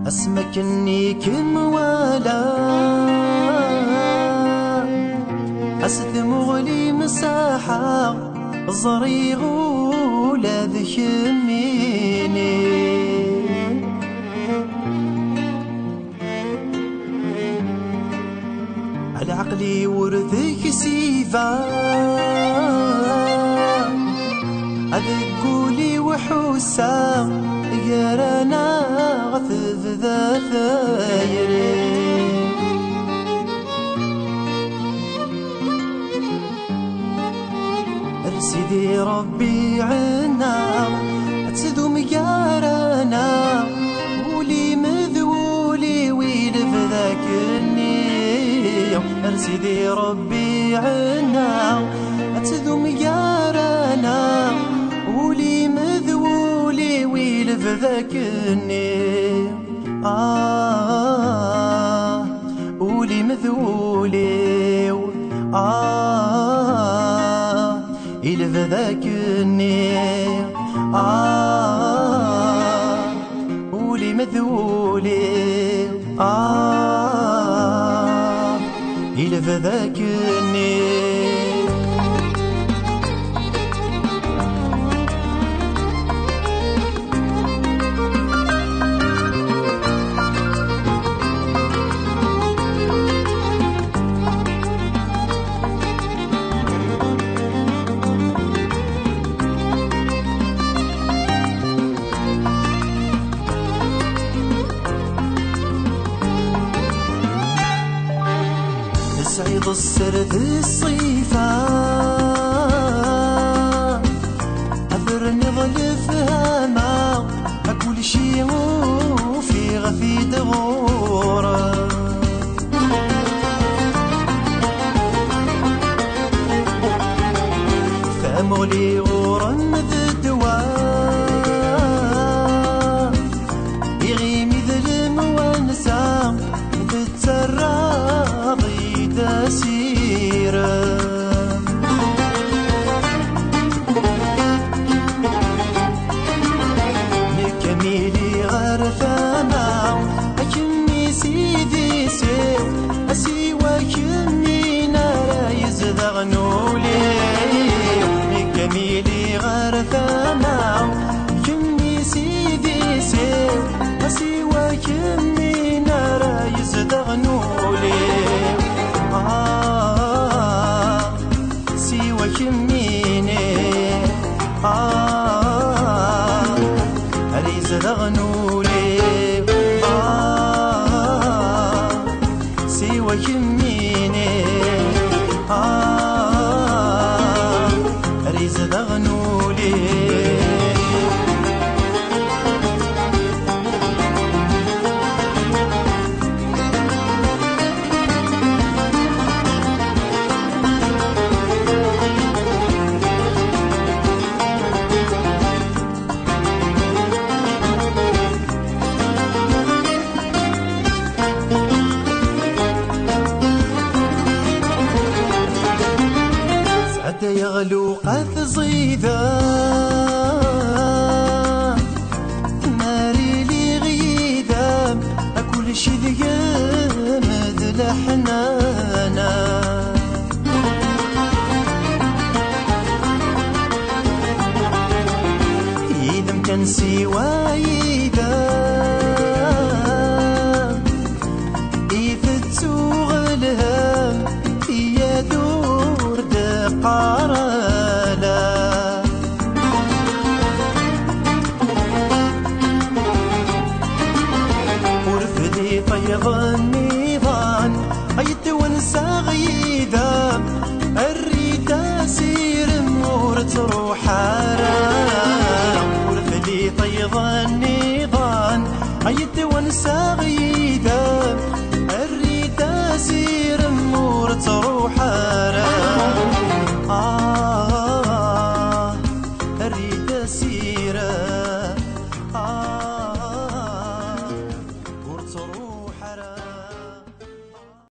اسمك اني كموالا اسد مغلي مساحة الزريغ ولا ذكميني على عقلي ورثك سيفا أذقولي وحوسا غيرنا غثث ذا ثايري سيدي ربي عنا تسدوم يارنا ولي مذولي ويلف ذاك النيم سيدي ربي عنا تسدوم يارنا ولي مذولي ويلف ذاك النيم ولي مذولي إلف ذاك النيم ولي مذولي إلف ذاك النيم سعيد السرد الصيفة أثر نظل فهما كل شي في غفيد غورة فمولي غورا الدواء يغيمي ذلم وانسى بالتراضي تسيرا نكميلي غرفانا أكمي سيدي سيو أسيوا كمي نارا يزدغنولي نكميلي غرفانا كمي سيدي سيو أسيوا كمي نارا يزدغنولي سوى كميني أريز دغنولي سوى كميني أريز دغنولي يغلو قث صيدا ناري لي غيدا كل شي ذيام ذلحنانا إذا كان سوايدا إذا تسوغ الهم يا دور دقارة